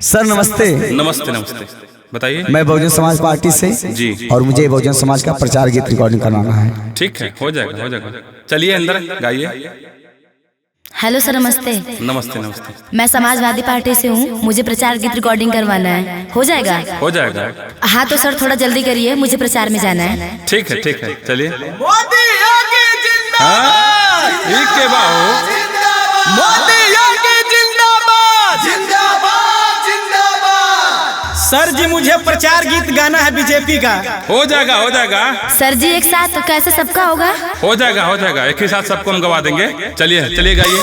सर नमस्ते। नमस्ते नमस्ते, बताइए। मैं बहुजन समाज पार्टी से जी। और मुझे बहुजन समाज का प्रचार गीत रिकॉर्डिंग करवाना है। ठीक है, हो जाएगा हो जाएगा। चलिए अंदर गाइए। हेलो सर, नमस्ते। नमस्ते नमस्ते। मैं समाजवादी पार्टी से हूँ, मुझे प्रचार गीत रिकॉर्डिंग करवाना है, हो जाएगा? हो जाएगा। हाँ तो सर थोड़ा जल्दी करिए, मुझे प्रचार में जाना है। ठीक है चलिए। मोदी योगी जिंदाबाद, ठीक है बाबू। मोदी योगी जिंदाबाद, जिंदाबाद जिंदाबाद। सर जी मुझे प्रचार गीत गाना है बीजेपी का। हो जाएगा हो जाएगा। सर जी एक साथ तो कैसे सबका होगा? हो जाएगा, एक ही साथ सबको हम गवा देंगे। चलिए गाइए।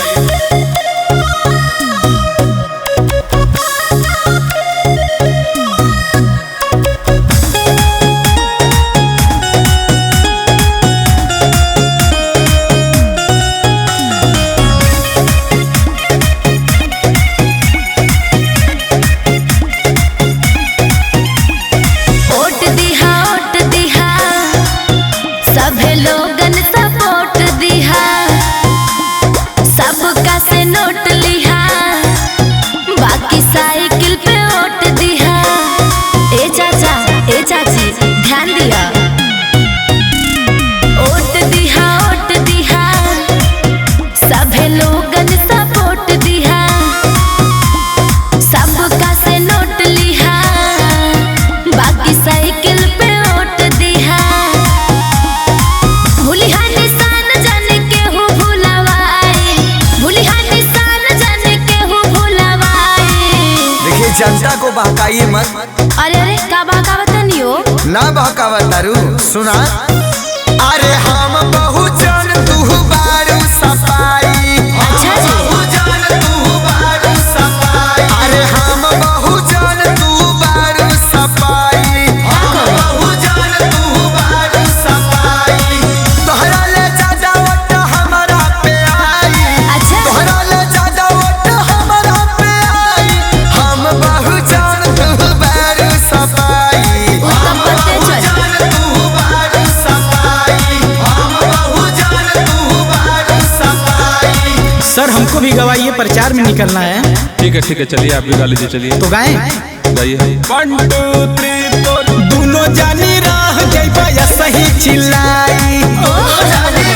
जनता को बहकाइए मत। अरे का बहकावत नहीं हो ना बहकावत दारू सुना। अरे हम बहुजन तू बारू सफाई। अच्छा जी। तू बारू सफाई। अरे हम बहुजन तू बारू सफाई। बहुजन तू बारू सफाई। तोहरा ले ज्यादा वोट हमारा पे आई। अच्छा। तोहरा ले ज्यादा वोट हमारा पे आई। हम बहुजन तू बारू सफाई। उत्तम करते चल। सर हमको भी गवाइए, प्रचार में निकलना है। ठीक है चलिए, आप भी गा लीजिए। चलिए तो गाएं। गाइए। 1 2 3 4। दोनों जानी राह जइबा या सही चिल्लाई। दोनों जानी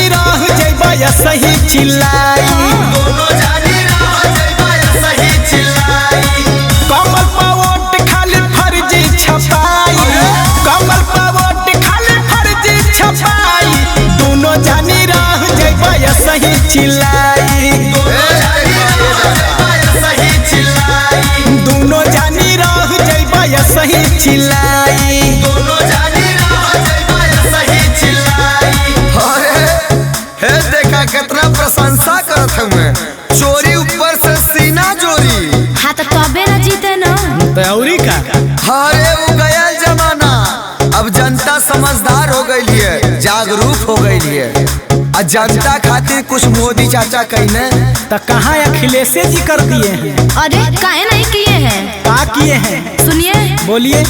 राह जइबा या सही चिल्लाई। कमल पर वोट खाली फर्जी छपाई। कमल पर वोट खाली फर्जी छपाई। दोनों जानी राह जइबा या सही चिल्लाई। दोनों जानी राह जइबा या सही चिल्लाई। हे देखा कितना प्रशंसा करत हूँ मैं। चोरी ऊपर से सीना जोरी। हाँ तो तबे ना जीते ना। तौरी का अरे वो गया जमाना, अब जनता समझदार हो गई है, जागरूक हो गई है। जनता खातिर कुछ मोदी चाचा कहने तो कहाँ अखिलेश जी कर दिए हैं। अरे काहे नहीं किए हैं? का किए हैं सुनिए, बोलिए।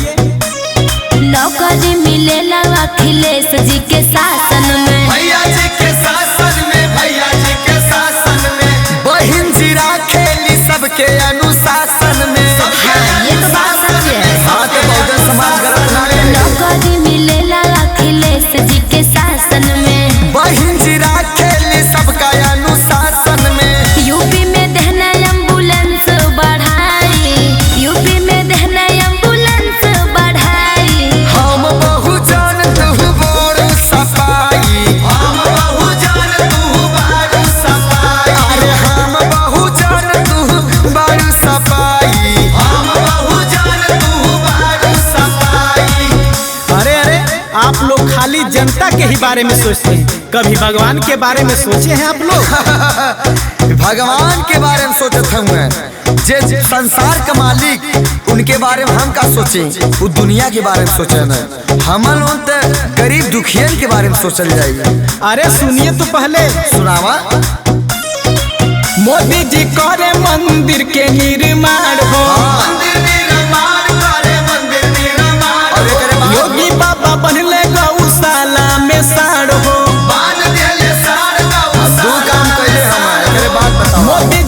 नौकरी मिलेला अखिलेश जी के शासन में। भैया जी के शासन में, भैया जी के शासन में। बहिन जीरा खेली सबके अनुशासन में। ये तो बात सच है। हाँ तो बहुजन समाज गलत ना करे। नौकरी मिलेला अखिलेश जी के शासन में। बहिन जीरा खेली सबका अनुशासन में। यूपी में देना एम्बुलेंस बढ़ाई। यूपी में देना एम्बुलेंस बढ़ाई। हम बहुजन तू बारू सफाई। हम बहुजन तू बारू सफाई। अरे हम बहुजन तू बारू सफाई। हम बहुजन तू बारू सफाई। अरे आप लोग खाली जनता के ही बारे में सोचते हैं, कभी भगवान के बारे में सोचे हैं आप लोग? भगवान के बारे में सोचत हूँ मैं। जे संसार का मालिक उनके बारे में हम का सोचे, वो दुनिया के बारे में सोचे न। हम लोग तो गरीब दुखियन के बारे में सोचल जाएगी। अरे सुनिए तो पहले सुनावा। मोदी जी करे मंदिर के निर्माण हो। योगी बाबा बनले गौशाला में साड़ हो। दो काम कैले हम, बात बताओ। मोदी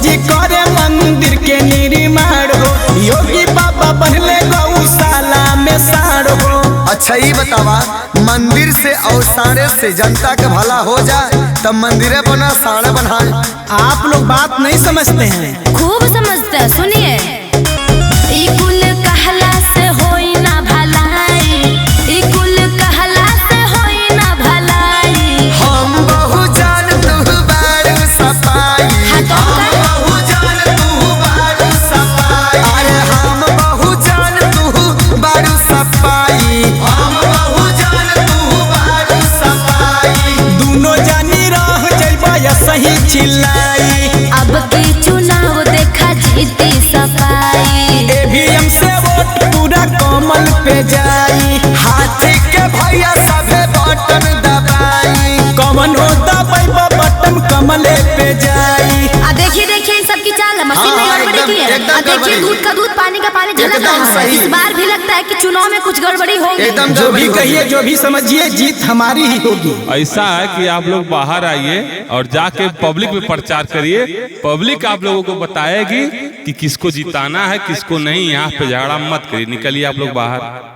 अच्छा ही बतावा, मंदिर से और साढ़े से जनता का भला हो जाए तब मंदिरे बना साढ़े बनाए। आप लोग बात नहीं समझते हैं। खूब समझते हैं, सुनिए। ई कुल कहला से होई ना भलाई, ई कुल कहला से होई ना भलाई। हम बहु जान तू बारू सपाई, हाँ तो बहु जान तू बारू सपाई, अरे हम बहु जान तू बारू सपाई, हम बहु जान तू बारू सपाई। दोनों जानी रह जइबा या सही चिल्लाई। अब की चुनाव देखा जीती सफाई। ईवीएम से वोट पूरा कमल पे जाई। हाथी के भैया सभे बटन दबाई, कमन हो दबाइबा बटन कमले पे जाई। देखिए देखिए इन सब की चाल मशीन हाँ, में गड़बड़ी की है। एकदम देखिए गड़बड़ी। दूध का दूध पानी का पानी झलक एकदम रहा है। सही। इस बार भी लगता है कि चुनाव में कुछ गड़बड़ी होगी। एकदम जो भी गड़बड़ी कहिए होगी। जो भी समझिए जीत हमारी ही होगी। ऐसा है कि आप लोग बाहर आइए और जाके पब्लिक में प्रचार करिए। पब्लिक आप लोगों को बताएगी कि किसको जिताना है किसको नहीं। यहाँ पे झगड़ा मत करिए, निकलिए आप लोग बाहर।